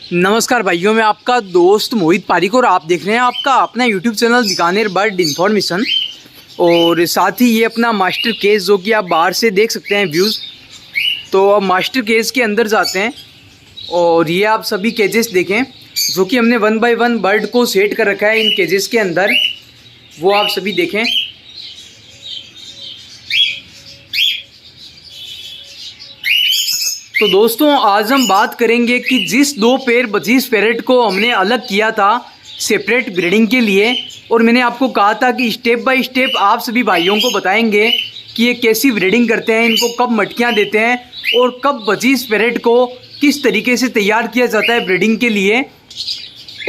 नमस्कार भाइयों, मैं आपका दोस्त मोहित पारिक और आप देख रहे हैं आपका अपना YouTube channel Bikaner bird information. और साथ ही ये अपना मास्टर केज जो कि आप बाहर से देख सकते हैं व्यूज़। तो अब मास्टर केज के अंदर जाते हैं और ये आप सभी केजेस देखें जो कि हमने 1 बाय 1 बर्ड को सेट कर रखा है इन केजेस के अंदर, वो आप सभी देखें। तो दोस्तों आज हम बात करेंगे कि जिस 2 पेयर बजीज पैरेट को हमने अलग किया था सेपरेट ब्रीडिंग के लिए, और मैंने आपको कहा था कि स्टेप बाय स्टेप आप सभी भाइयों को बताएंगे कि ये कैसी ब्रीडिंग करते हैं, इनको कब मटकियां देते हैं और कब बजीज पैरेट को किस तरीके से तैयार किया जाता है ब्रीडिंग के लिए।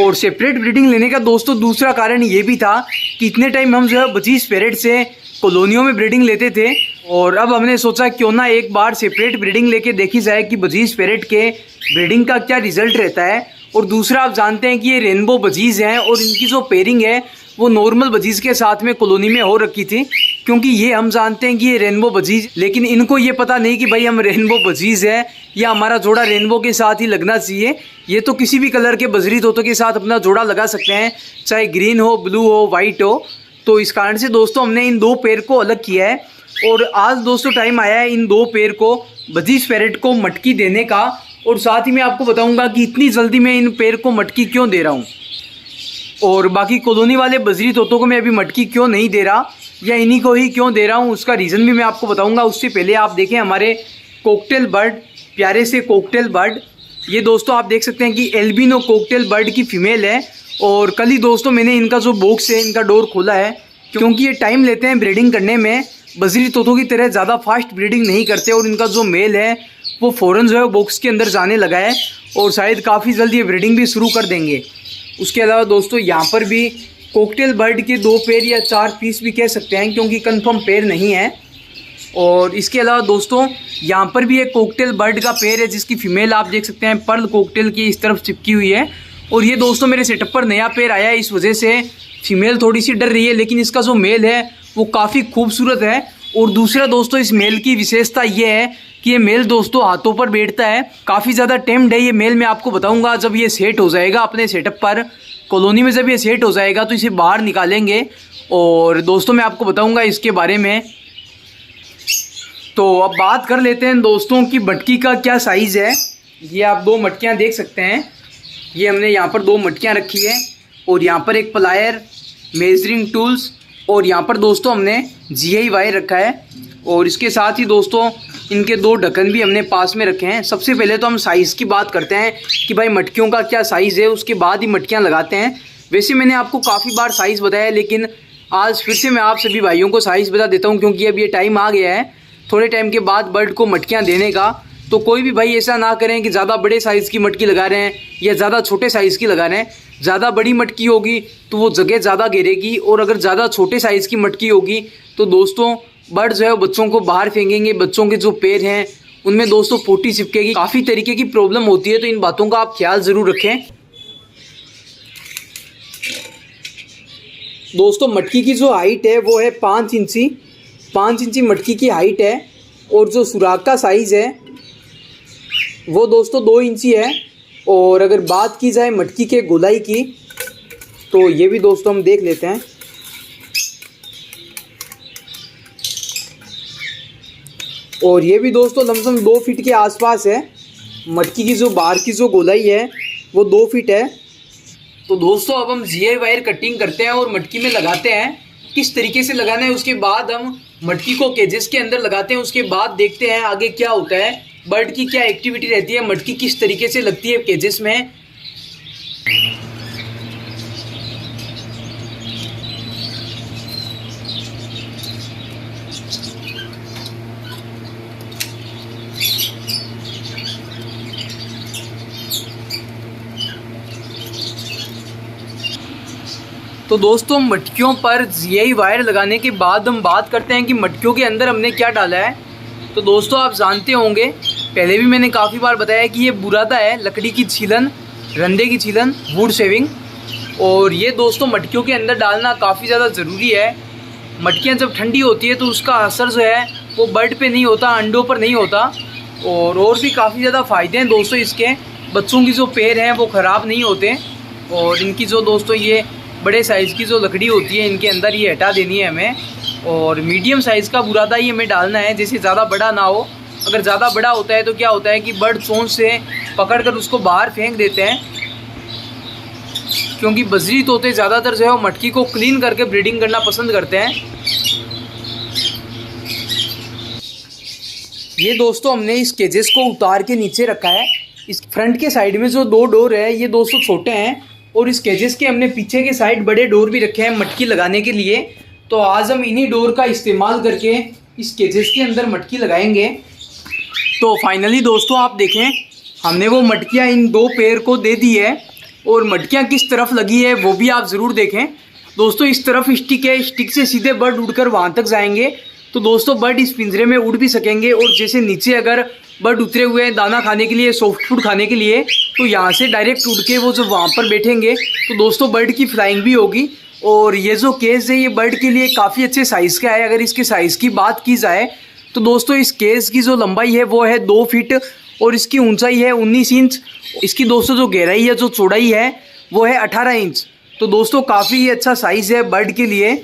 और सेपरेट ब्रीडिंग लेने का दोस्तों दूसरा कारण ये भी था कि इतने टाइम हम जो है बजीज पैरेट से कॉलोनियों में ब्रीडिंग लेते थे, और अब हमने सोचा क्यों ना एक बार सेपरेट ब्रीडिंग लेके देखी जाए कि बजीज पैरेट के ब्रीडिंग का क्या रिजल्ट रहता है। और दूसरा आप जानते हैं कि ये रेनबो बजीज हैं और इनकी जो पेयरिंग है वो नॉर्मल बजीज के साथ में कॉलोनी में हो रखी थी, क्योंकि ये हम जानते हैं कि ये रेनबो बजीज, लेकिन इनको ये पता नहीं कि भाई हम रेनबो बजीज है या हमारा जोड़ा रेनबो के साथ ही लगना चाहिए। ये तो किसी भी कलर के बजरी तोतों के साथ अपना जोड़ा लगा सकते हैं, चाहे ग्रीन हो, ब्लू हो, वाइट हो। तो इस कारण से दोस्तों हमने इन 2 पेयर को अलग किया है। और आज दोस्तों टाइम आया है इन 2 पेयर को बजीज पैरेट को मटकी देने का। और साथ ही मैं आपको बताऊंगा कि इतनी जल्दी मैं इन पेयर को मटकी क्यों दे रहा हूं, और बाकी कॉलोनी वाले बजरी तोतों को मैं अभी मटकी क्यों नहीं दे रहा या इन्हीं को ही क्यों दे रहा हूं, उसका रीज़न भी मैं आपको बताऊंगा। उससे पहले आप देखें हमारे कॉकटेल बर्ड, प्यारे से कॉकटेल बर्ड। ये दोस्तों आप देख सकते हैं कि एल्बिनो कॉकटेल बर्ड की फीमेल है। और कल ही दोस्तों मैंने इनका जो बॉक्स है, इनका डोर खोला है, क्योंकि ये टाइम लेते हैं ब्रीडिंग करने में, बजरी तोतों की तरह ज़्यादा फास्ट ब्रीडिंग नहीं करते। और इनका जो मेल है वो फ़ौरन जो है बॉक्स के अंदर जाने लगा है और शायद काफ़ी जल्दी ये ब्रीडिंग भी शुरू कर देंगे। उसके अलावा दोस्तों यहाँ पर भी कॉकटेल बर्ड के 2 पेयर या 4 पीस भी कह सकते हैं, क्योंकि कंफर्म पेयर नहीं है। और इसके अलावा दोस्तों यहाँ पर भी एक कॉकटेल बर्ड का पेयर है जिसकी फीमेल आप देख सकते हैं पर्ल कॉकटेल की इस तरफ चिपकी हुई है। और ये दोस्तों मेरे सेटअप पर नया पेयर आया है, इस वजह से फीमेल थोड़ी सी डर रही है, लेकिन इसका जो मेल है वो काफ़ी खूबसूरत है। और दूसरा दोस्तों इस मेल की विशेषता ये है कि ये मेल दोस्तों हाथों पर बैठता है, काफ़ी ज़्यादा टेम्ड है ये मेल। मैं आपको बताऊंगा जब ये सेट हो जाएगा अपने सेटअप पर कॉलोनी में, जब ये सेट हो जाएगा तो इसे बाहर निकालेंगे और दोस्तों मैं आपको बताऊंगा इसके बारे में। तो अब बात कर लेते हैं दोस्तों की मटकी का क्या साइज़ है। ये आप 2 मटकियाँ देख सकते हैं, ये हमने यहाँ पर 2 मटकियाँ रखी है और यहाँ पर एक प्लायर, मेजरिंग टूल्स और यहाँ पर दोस्तों हमने GI वायर रखा है। और इसके साथ ही दोस्तों इनके 2 ढक्कन भी हमने पास में रखे हैं। सबसे पहले तो हम साइज़ की बात करते हैं कि भाई मटकियों का क्या साइज़ है, उसके बाद ही मटकियाँ लगाते हैं। वैसे मैंने आपको काफ़ी बार साइज़ बताया, लेकिन आज फिर से मैं आप सभी भाइयों को साइज़ बता देता हूँ, क्योंकि अब ये टाइम आ गया है थोड़े टाइम के बाद बर्ड को मटकियाँ देने का। तो कोई भी भाई ऐसा ना करें कि ज़्यादा बड़े साइज़ की मटकी लगा रहे हैं या ज़्यादा छोटे साइज़ की लगा रहे हैं। ज़्यादा बड़ी मटकी होगी तो वो जगह ज़्यादा घेरेगी, और अगर ज़्यादा छोटे साइज़ की मटकी होगी तो दोस्तों बर्ड जो है बच्चों को बाहर फेंकेंगे, बच्चों के जो पैर हैं उनमें दोस्तों पोटी चिपकेगी, काफ़ी तरीके की प्रॉब्लम होती है। तो इन बातों का आप ख्याल ज़रूर रखें। दोस्तों मटकी की जो हाइट है वो है 5 इंची, 5 इंची मटकी की हाइट है। और जो सुराख का साइज़ है वो दोस्तों 2 इंची है। और अगर बात की जाए मटकी के गोलाई की तो ये भी दोस्तों हम देख लेते हैं। और ये भी दोस्तों लमसम 2 फीट के आसपास है। मटकी की जो बाहर की जो गोलाई है वो 2 फीट है। तो दोस्तों अब हम GI वायर कटिंग करते हैं और मटकी में लगाते हैं। किस तरीके से लगाना है उसके बाद हम मटकी को केजेस के अंदर लगाते हैं। उसके बाद देखते हैं आगे क्या होता है, बर्ड की क्या एक्टिविटी रहती है, मटकी किस तरीके से लगती है केजेस में। तो दोस्तों मटकियों पर GI वायर लगाने के बाद हम बात करते हैं कि मटकियों के अंदर हमने क्या डाला है। तो दोस्तों आप जानते होंगे, पहले भी मैंने काफ़ी बार बताया कि ये बुरादा है, लकड़ी की छीलन, रंदे की छीलन, वुड शेविंग। और ये दोस्तों मटकियों के अंदर डालना काफ़ी ज़्यादा ज़रूरी है। मटकियाँ जब ठंडी होती है तो उसका असर जो है वो बर्ड पे नहीं होता, अंडों पर नहीं होता। और भी काफ़ी ज़्यादा फ़ायदे हैं दोस्तों इसके। बच्चों की जो पैर हैं वो ख़राब नहीं होते। और इनकी जो दोस्तों ये बड़े साइज़ की जो लकड़ी होती है इनके अंदर ये हटा देनी है हमें, और मीडियम साइज़ का बुरादा ही हमें डालना है, जैसे ज़्यादा बड़ा ना हो। अगर ज़्यादा बड़ा होता है तो क्या होता है कि बर्ड चोंच से पकड़कर उसको बाहर फेंक देते हैं, क्योंकि बजरी तोते ज़्यादातर जो है वो मटकी को क्लीन करके ब्रीडिंग करना पसंद करते हैं। ये दोस्तों हमने इस केजेस को उतार के नीचे रखा है। इस फ्रंट के साइड में जो 2 डोर है ये दोस्तों छोटे हैं, और इस केजेस के हमने पीछे के साइड बड़े डोर भी रखे हैं मटकी लगाने के लिए। तो आज हम इन्हीं डोर का इस्तेमाल करके इस केजेस के अंदर मटकी लगाएंगे। तो फाइनली दोस्तों आप देखें, हमने वो मटकियाँ इन 2 पेयर को दे दी है, और मटकियाँ किस तरफ लगी है वो भी आप ज़रूर देखें। दोस्तों इस तरफ स्टिक है, स्टिक से सीधे बर्ड उड़कर वहाँ तक जाएंगे, तो दोस्तों बर्ड इस पिंजरे में उड़ भी सकेंगे। और जैसे नीचे अगर बर्ड उतरे हुए हैं दाना खाने के लिए, सॉफ्ट फूड खाने के लिए, तो यहाँ से डायरेक्ट उड़ के वो जो वहाँ पर बैठेंगे, तो दोस्तों बर्ड की फ्लाइंग भी होगी। और ये जो केज है ये बर्ड के लिए काफ़ी अच्छे साइज़ का है। अगर इसके साइज़ की बात की जाए तो दोस्तों इस केज की जो लंबाई है वो है 2 फीट, और इसकी ऊंचाई है 19 इंच। इसकी दोस्तों जो गहराई है, जो चौड़ाई है वो है 18 इंच। तो दोस्तों काफ़ी ही अच्छा साइज़ है बर्ड के लिए।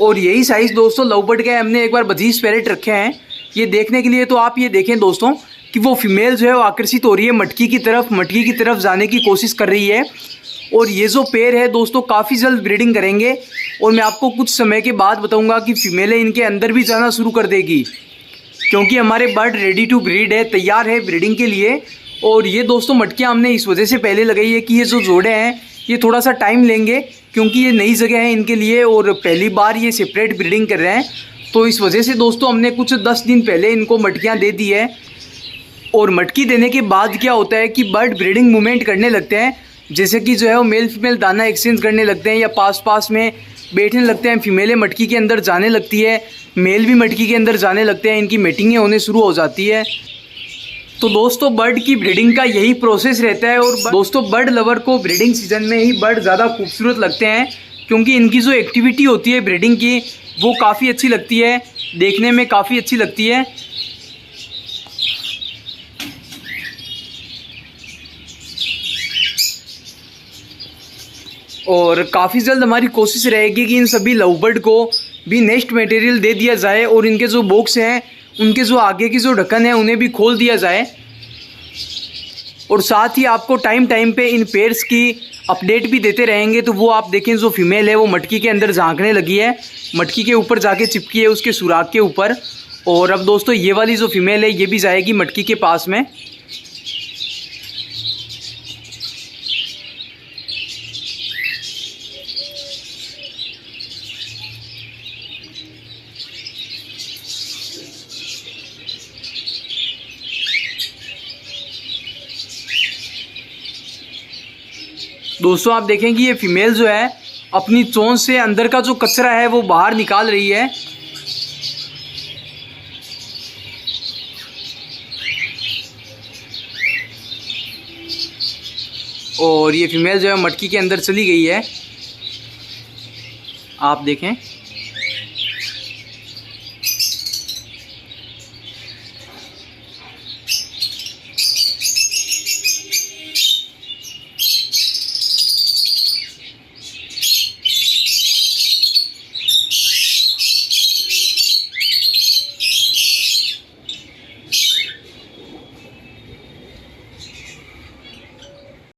और यही साइज़ दोस्तों लव बर्ड का हमने एक बार बजीज पैरेट रखे हैं ये देखने के लिए। तो आप ये देखें दोस्तों कि वो फीमेल जो है वो आकर्षित हो रही है मटकी की तरफ जाने की कोशिश कर रही है। और ये जो पेयर है दोस्तों काफ़ी जल्द ब्रीडिंग करेंगे, और मैं आपको कुछ समय के बाद बताऊंगा कि फीमेलें इनके अंदर भी जाना शुरू कर देगी, क्योंकि हमारे बर्ड रेडी टू ब्रीड है, तैयार है ब्रीडिंग के लिए। और ये दोस्तों मटकियाँ हमने इस वजह से पहले लगाई है कि ये जो जोड़े हैं ये थोड़ा सा टाइम लेंगे, क्योंकि ये नई जगह है इनके लिए और पहली बार ये सेपरेट ब्रीडिंग कर रहे हैं। तो इस वजह से दोस्तों हमने कुछ 10 दिन पहले इनको मटकियाँ दे दी है। और मटकी देने के बाद क्या होता है कि बर्ड ब्रीडिंग मूवमेंट करने लगते हैं, जैसे कि जो है वो मेल फीमेल दाना एक्सचेंज करने लगते हैं, या पास में बैठने लगते हैं। फीमेलें मटकी के अंदर जाने लगती है, मेल भी मटकी के अंदर जाने लगते हैं, इनकी मीटिंगें होने शुरू हो जाती है। तो दोस्तों बर्ड की ब्रीडिंग का यही प्रोसेस रहता है। और दोस्तों बर्ड लवर को ब्रीडिंग सीजन में ही बर्ड ज़्यादा खूबसूरत लगते हैं, क्योंकि इनकी जो एक्टिविटी होती है ब्रीडिंग की वो काफ़ी अच्छी लगती है, देखने में काफ़ी अच्छी लगती है। और काफ़ी जल्द हमारी कोशिश रहेगी कि इन सभी लव बर्ड को भी नेस्ट मटेरियल दे दिया जाए, और इनके जो बॉक्स हैं उनके जो आगे की जो ढक्कन है उन्हें भी खोल दिया जाए। और साथ ही आपको टाइम पे इन पेयर्स की अपडेट भी देते रहेंगे। तो वो आप देखें जो फीमेल है वो मटकी के अंदर झांकने लगी है, मटकी के ऊपर जाके चिपकी है उसके सुराख के ऊपर। और अब दोस्तों ये वाली जो फीमेल है ये भी जाएगी मटकी के पास में। दोस्तों आप देखें कि ये फीमेल जो है अपनी चोंच से अंदर का जो कचरा है वो बाहर निकाल रही है। और ये फीमेल जो है मटकी के अंदर चली गई है, आप देखें।